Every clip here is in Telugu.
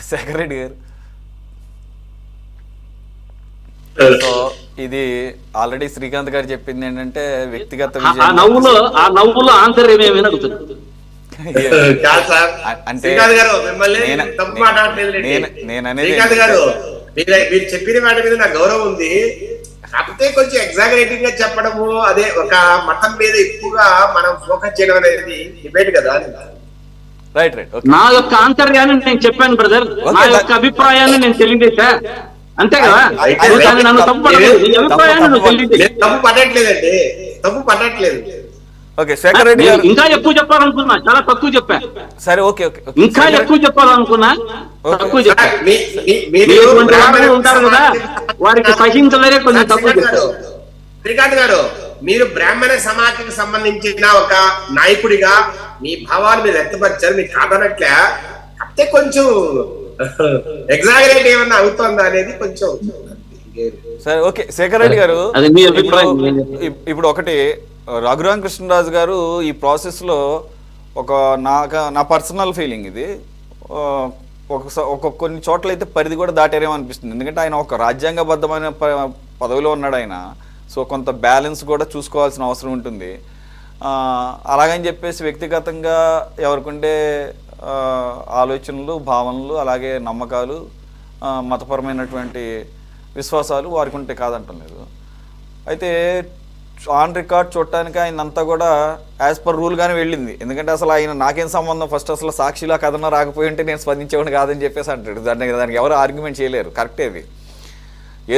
శేఖర్ రెడ్డి గారు. సో ఇది ఆల్రెడీ శ్రీకాంత్ గారు చెప్పింది ఏంటంటే వ్యక్తిగత ఆ నవ్వులో ఆన్సర్ ఏమేమి అడుగుతుంది అంటే మీరు చెప్పిన వాటి మీద నాకు గౌరవం ఉంది. కాకపోతే కొంచెం ఎగ్జాగరేటింగ్ గా చెప్పడము, అదే ఒక మతం మీద ఎక్కువగా మనం ఫోకస్ చేయడం అనేది డిబేట్ కదా. రైట్ నా యొక్క ఆంతర్యాన్ని నేను చెప్పాను బ్రదర్, నా యొక్క అభిప్రాయాన్ని నేను తెలియజేశా, అంతే కదా. నన్ను తప్పు తప్పు పడట్లేదండి, తప్పు పడట్లేదు. ఓకే శేఖర్ రెడ్డి గారు ఇంకా ఎక్కువ చెప్పాలనుకున్నా, చాలా తక్కువ చెప్పా. సరే ఓకే ఇంకా ఎక్కువ చెప్పాలనుకున్నా, తక్కువ చెప్పా. ఉంటారు కదా, వారికి సహించలేరే కొంచెం తక్కువ చెప్పారు. శ్రీకాంత్ గారు, మీరు బ్రాహ్మణ సమాజానికి సంబంధించిన ఒక నాయకుడిగా మీ భావాలు మీరు వ్యక్తపరిచారు, మీకు కాదనట్లే. కాకపోతే కొంచెం ఎగ్జాగరేట్ ఏమన్నా అవుతుందా అనేది కొంచెం. సరే ఓకే శేఖర్ రెడ్డి గారు, ఇప్పుడు ఒకటి రఘురామ కృష్ణరాజు గారు ఈ ప్రాసెస్లో ఒక నా పర్సనల్ ఫీలింగ్ ఇది, కొన్ని చోట్ల అయితే పరిధి కూడా దాటారేమో అనిపిస్తుంది. ఎందుకంటే ఆయన ఒక రాజ్యాంగబద్ధమైన పదవిలో ఉన్నాడు ఆయన. సో కొంత బ్యాలెన్స్ కూడా చూసుకోవాల్సిన అవసరం ఉంటుంది. అలాగని చెప్పేసి వ్యక్తిగతంగా ఎవరికుండే ఆలోచనలు, భావనలు, అలాగే నమ్మకాలు, మతపరమైనటువంటి విశ్వాసాలు వారికి ఉంటే కాదంటం లేదు. అయితే ఆన్ రికార్డ్ చూడటానికి ఆయన అంతా కూడా యాజ్ పర్ రూల్గానే వెళ్ళింది. ఎందుకంటే అసలు ఆయన నాకేం సంబంధం, ఫస్ట్ అసలు సాక్షిలా కథన రాకపోయి ఉంటే నేను స్పందించేవాడిని కాదని చెప్పేసి అంటాడు. దానికి ఎవరు ఆర్గ్యుమెంట్ చేయలేరు, కరెక్టే అది.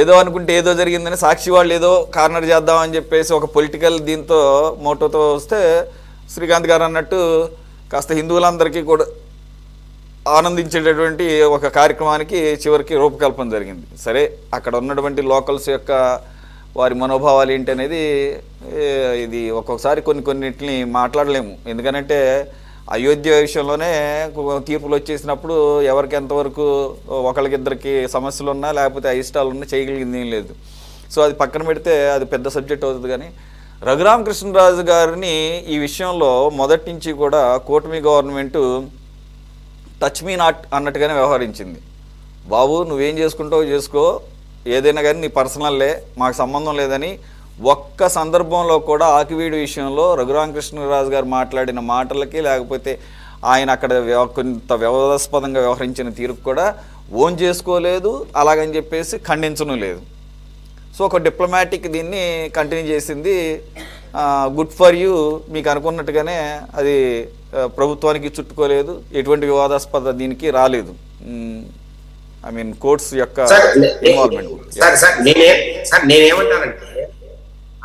ఏదో అనుకుంటే ఏదో జరిగిందని సాక్షి వాళ్ళు ఏదో కార్నర్ చేద్దామని చెప్పేసి ఒక పొలిటికల్ దీంతో మోటోతో వస్తే శ్రీకాంత్ గారు అన్నట్టు కాస్త హిందువులందరికీ కూడా ఆనందించేటటువంటి ఒక కార్యక్రమానికి చివరికి రూపకల్పన జరిగింది. సరే అక్కడ ఉన్నటువంటి లోకల్స్ యొక్క వారి మనోభావాలు ఏంటి అనేది ఇది ఒక్కొక్కసారి కొన్నిటిని మాట్లాడలేము. ఎందుకనంటే అయోధ్య విషయంలోనే తీర్పులు వచ్చేసినప్పుడు ఎవరికి ఎంతవరకు ఒకరికిద్దరికి సమస్యలు ఉన్నా లేకపోతే అయిష్టాలు ఉన్నా చేయగలిగింది ఏం లేదు. సో అది పక్కన పెడితే అది పెద్ద సబ్జెక్ట్ అవుతుంది. కానీ రఘురామ కృష్ణరాజు గారిని ఈ విషయంలో మొదటి నుంచి కూడా కూటమి గవర్నమెంటు టచ్ మీ నాట్ అన్నట్టుగానే వ్యవహరించింది. బాబు నువ్వేం చేసుకుంటావో చేసుకో, ఏదైనా కానీ నీ పర్సనల్లే, మాకు సంబంధం లేదని ఒక్క సందర్భంలో కూడా ఆకివీడు విషయంలో రఘురామకృష్ణరాజు గారు మాట్లాడిన మాటలకి లేకపోతే ఆయన అక్కడ కొంత వివాదాస్పదంగా వ్యవహరించిన తీరుకు కూడా ఓన్ చేసుకోలేదు, అలాగని చెప్పేసి ఖండించడం లేదు. సో ఒక డిప్లొమాటిక్ దీన్ని కంటిన్యూ చేసింది. గుడ్ ఫర్ యూ, మీకు అనుకున్నట్టుగానే అది ప్రభుత్వానికి చుట్టుకోలేదు, ఎటువంటి వివాదాస్పద దీనికి రాలేదు. ఐ మీన్ కోర్ట్స్ యొక్క ఇన్వాల్వ్మెంట్. నేనేమంటానంటే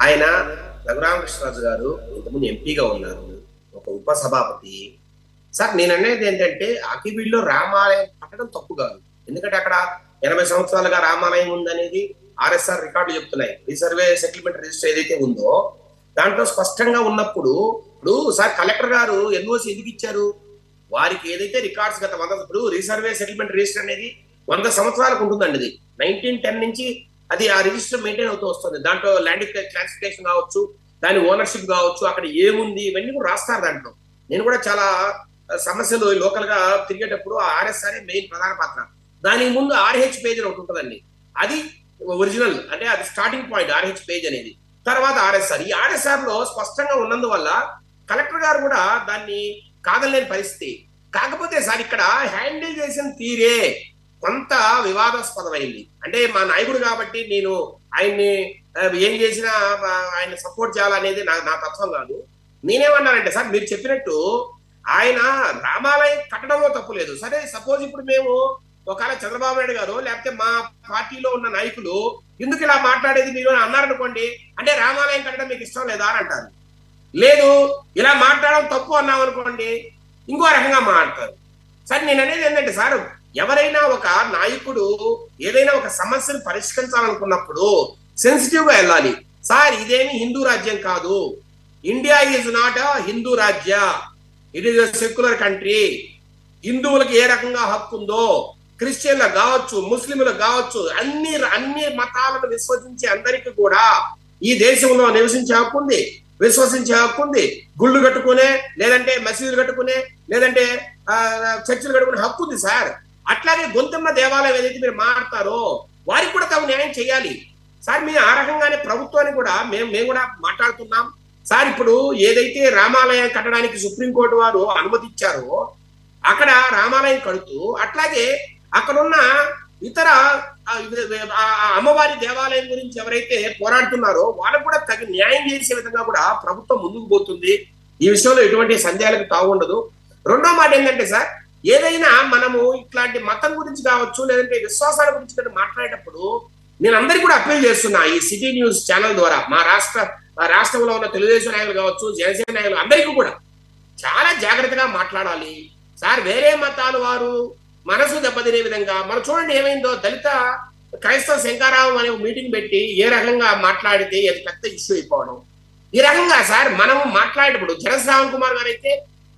ఆయన రఘురామకృష్ణరాజు గారు ఇంతకుముందు ఎంపీగా ఉన్నారు, ఒక ఉపసభాపతి. సార్ నేను అనేది ఏంటంటే అకివీడులో రామాలయం కట్టడం తప్పు కాదు. ఎందుకంటే అక్కడ 80 సంవత్సరాలుగా రామాలయం ఉందనేది ఆర్ఎస్ఆర్ రికార్డు చెప్తున్నాయి. రీసర్వే సెటిల్మెంట్ రిజిస్టర్ ఏదైతే ఉందో దాంట్లో స్పష్టంగా ఉన్నప్పుడు ఇప్పుడు సార్ కలెక్టర్ గారు ఎన్ఓసి ఎందుకు ఇచ్చారు? వారికి ఏదైతే రికార్డ్స్ గత 100 ఇప్పుడు రీసర్వే సెటిల్మెంట్ రిజిస్టర్ అనేది 100 సంవత్సరాలకు ఉంటుందండి. అది 1910 నుంచి అది ఆ రిజిస్టర్ మెయింటైన్ అవుతూ వస్తుంది. దాంట్లో ల్యాండ్ క్లాసిఫికేషన్ కావచ్చు, దాని ఓనర్షిప్ కావచ్చు, అక్కడ ఏముంది ఇవన్నీ కూడా రాస్తారు దాంట్లో. నేను కూడా చాలా సమస్యలు లోకల్ గా తిరిగేటప్పుడు ఆర్ఎస్ఆర్ మెయిన్ ప్రధాన పాత్ర. దానికి ముందు ఆర్హెచ్ పేజ్ ఒకటి ఉంటుందండి, అది ఒరిజినల్, అంటే అది స్టార్టింగ్ పాయింట్ ఆర్హెచ్ పేజ్ అనేది. తర్వాత ఆర్ఎస్ఆర్, ఈ ఆర్ఎస్ఆర్ లో స్పష్టంగా ఉన్నందువల్ల కలెక్టర్ గారు కూడా దాన్ని కాదలేని పరిస్థితి. కాకపోతే సార్ ఇక్కడ హ్యాండిల్ చేసిన తీరే కొంత వివాదాస్పదమైంది. అంటే మా నాయకుడు కాబట్టి నేను ఆయన్ని ఏం చేసినా ఆయన సపోర్ట్ చేయాలనేది నా తత్వం కాదు. నేనేమన్నానంటే సార్ మీరు చెప్పినట్టు ఆయన రామాలయం కట్టడంలో తప్పు లేదు. సరే సపోజ్ ఇప్పుడు మేము ఒకవేళ చంద్రబాబు నాయుడు గారు లేకపోతే మా పార్టీలో ఉన్న నాయకులు ఎందుకు ఇలా మాట్లాడేది మీరు అన్నారనుకోండి, అంటే రామాలయం కట్టడం మీకు ఇష్టం లేదా అని అంటారు. లేదు ఇలా మాట్లాడడం తప్పు అన్నాం అనుకోండి, ఇంకో రకంగా మాట్లాడతారు. సరే నేను అనేది ఏంటంటే సార్ ఎవరైనా ఒక నాయకుడు ఏదైనా ఒక సమస్యను పరిష్కరించాలనుకున్నప్పుడు సెన్సిటివ్ గా వెళ్ళాలి. సార్ ఇదేమి హిందూ రాజ్యం కాదు, India is not a Hindu రాజ్య, it is a secular country. హిందువులకు ఏ రకంగా హక్కు ఉందో క్రిస్టియన్లకు కావచ్చు, ముస్లింలకు కావచ్చు, అన్ని మతాలను విశ్వసించే అందరికీ కూడా ఈ దేశంలో నివసించే హక్కు ఉంది, విశ్వసించే హక్కు ఉంది. గుళ్ళు కట్టుకునే, లేదంటే మసీదులు కట్టుకునే, లేదంటే చర్చిలు కట్టుకునే హక్కు ఉంది సార్. అట్లాగే గొంతెమ్మ దేవాలయం ఏదైతే మీరు మాట్లాడతారో వారికి కూడా తగు న్యాయం చేయాలి సార్. మేము ఆ రకంగానే ప్రభుత్వాన్ని కూడా మేము కూడా మాట్లాడుతున్నాం సార్. ఇప్పుడు ఏదైతే రామాలయం కట్టడానికి సుప్రీంకోర్టు వారు అనుమతిచ్చారో అక్కడ రామాలయం కడుతూ, అట్లాగే అక్కడున్న ఇతర అమ్మవారి దేవాలయం గురించి ఎవరైతే పోరాడుతున్నారో వాళ్ళకు కూడా తగిన న్యాయం చేసే విధంగా కూడా ప్రభుత్వం ముందుకు పోతుంది. ఈ విషయంలో ఎటువంటి సందేహాలకు తావు ఉండదు. రెండో మాట ఏంటంటే సార్, ఏదైనా మనము ఇట్లాంటి మతం గురించి కావచ్చు లేదంటే విశ్వాసాల గురించి మాట్లాడేటప్పుడు నేను అందరికీ కూడా అప్పీల్ చేస్తున్నా ఈ సిటీ న్యూస్ ఛానల్ ద్వారా మా రాష్ట్రంలో ఉన్న తెలుగుదేశం నాయకులు కావచ్చు, జనసేన నాయకులు అందరికీ కూడా చాలా జాగ్రత్తగా మాట్లాడాలి సార్. వేరే మతాల వారు మనసు దెబ్బతినే విధంగా మనం చూడండి ఏమైందో, దళిత క్రైస్తవ శంకారావం అనే మీటింగ్ పెట్టి ఏ రకంగా మాట్లాడితే అది పెద్ద ఇష్యూ అయిపోవడం. ఈ రకంగా సార్ మనం మాట్లాడేటప్పుడు శ్రావణ్ కుమార్ గారు అయితే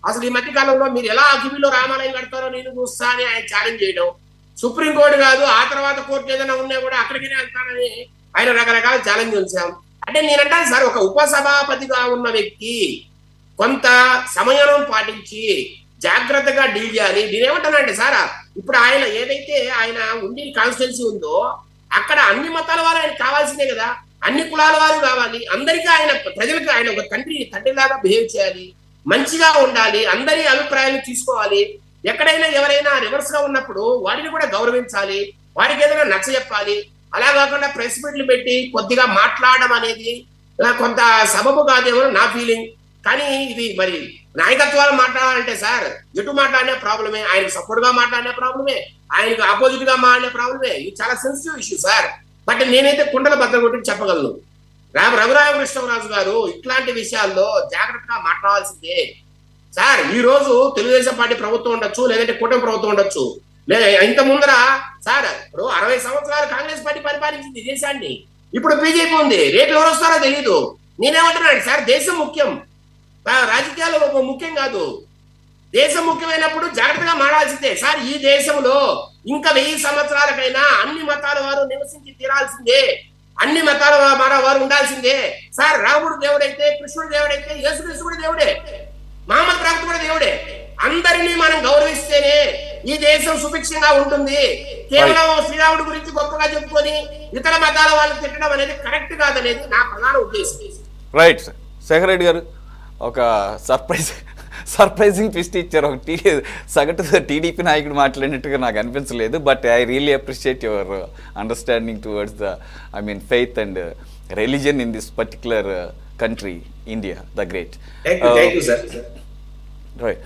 అసలు ఈ మధ్య కాలంలో మీరు ఎలా అఖిబిలో రామాలయం కడతారో నేను చూస్తా అని ఆయన ఛాలెంజ్ చేయడం, సుప్రీంకోర్టు కాదు ఆ తర్వాత కోర్టు ఏదైనా ఉన్నా కూడా అక్కడికి వెళ్తానని ఆయన రకరకాల ఛాలెంజ్ ఉంచాం. అంటే నేనంటాను సార్, ఒక ఉపసభాపతిగా ఉన్న వ్యక్తి కొంత సమయం పాటించి జాగ్రత్తగా డీల్ చేయాలి. నేనేమంటానంటే సార్, ఇప్పుడు ఆయన ఏదైతే ఆయన ఉండి కాన్స్టిట్యున్సీ ఉందో అక్కడ అన్ని మతాల వారు ఆయన కావాల్సిందే కదా, అన్ని కులాల వారు కావాలి. అందరికీ ఆయన ప్రజలకు ఆయన ఒక తండ్రిలాగా బిహేవ్ చేయాలి, మంచిగా ఉండాలి, అందరి అభిప్రాయాలు తీసుకోవాలి. ఎక్కడైనా ఎవరైనా రివర్స్ గా ఉన్నప్పుడు వారిని కూడా గౌరవించాలి, వారికి ఏదైనా నచ్చ చెప్పాలి. అలా కాకుండా ప్రెస్ మీట్లు పెట్టి కొద్దిగా మాట్లాడడం అనేది కొంత సబబు కాదేమో నా ఫీలింగ్. కానీ ఇది మరి నాయకత్వాలు మాట్లాడాలంటే సార్ ఎటు మాట్లాడినా ప్రాబ్లమే, ఆయనకు సపోర్ట్ గా మాట్లాడినా ప్రాబ్లమే, ఆయనకు ఆపోజిట్ గా మాట్లాడిన ప్రాబ్లమే. ఇది చాలా సెన్సిటివ్ ఇష్యూ సార్. బట్ నేనైతే కుండల బద్దలు కొట్టి చెప్పగలను, రఘురామకృష్ణరాజు గారు ఇట్లాంటి విషయాల్లో జాగ్రత్తగా మాట్లాడాల్సిందే సార్. ఈ రోజు తెలుగుదేశం పార్టీ ప్రభుత్వం ఉండొచ్చు, లేదంటే కూటమి ప్రభుత్వం ఉండొచ్చు, లేదా ఇంత ముందర సార్ ఇప్పుడు 60 సంవత్సరాలు కాంగ్రెస్ పార్టీ పరిపాలించింది దేశాన్ని, ఇప్పుడు బీజేపీ ఉంది. రేపు ఎవరు వస్తారో తెలియదు. నేనేమంటున్నాను సార్, దేశం ముఖ్యం, రాజకీయాలు ముఖ్యం కాదు. దేశం ముఖ్యమైనప్పుడు జాగ్రత్తగా మాట్లాడాల్సిందే సార్. ఈ దేశంలో ఇంకా 1000 సంవత్సరాలకైనా అన్ని మతాల వారు నివసించి తీరాల్సిందే, అన్ని మతాల వారు ఉండాల్సిందే సార్. రాముడు దేవుడైతే, కృష్ణుడు దేవుడైతే, యేసుక్రీస్తు కూడా దేవుడే, మహమ్మద్ ప్రవక్త కూడా దేవుడే. అందరినీ మనం గౌరవిస్తేనే ఈ దేశం సుభిక్షంగా ఉంటుంది. కేవలం శ్రీరాముడి గురించి గొప్పగా చెప్పుకొని ఇతర మతాల వాళ్ళని తిట్టడం అనేది కరెక్ట్ కాదనేది నా ప్రధాన ఉద్దేశం. రైట్ శేఖర్ రెడ్డి గారు, ఒక సర్ప్రైజింగ్ ట్విస్ట్ ఇచ్చారు. ఒక సగటు టీడీపీ నాయకుడు మాట్లాడినట్టుగా నాకు అనిపించలేదు. But I really appreciate your understanding towards the faith and religion in this particular country, India, the great. Thank you, sir. Right.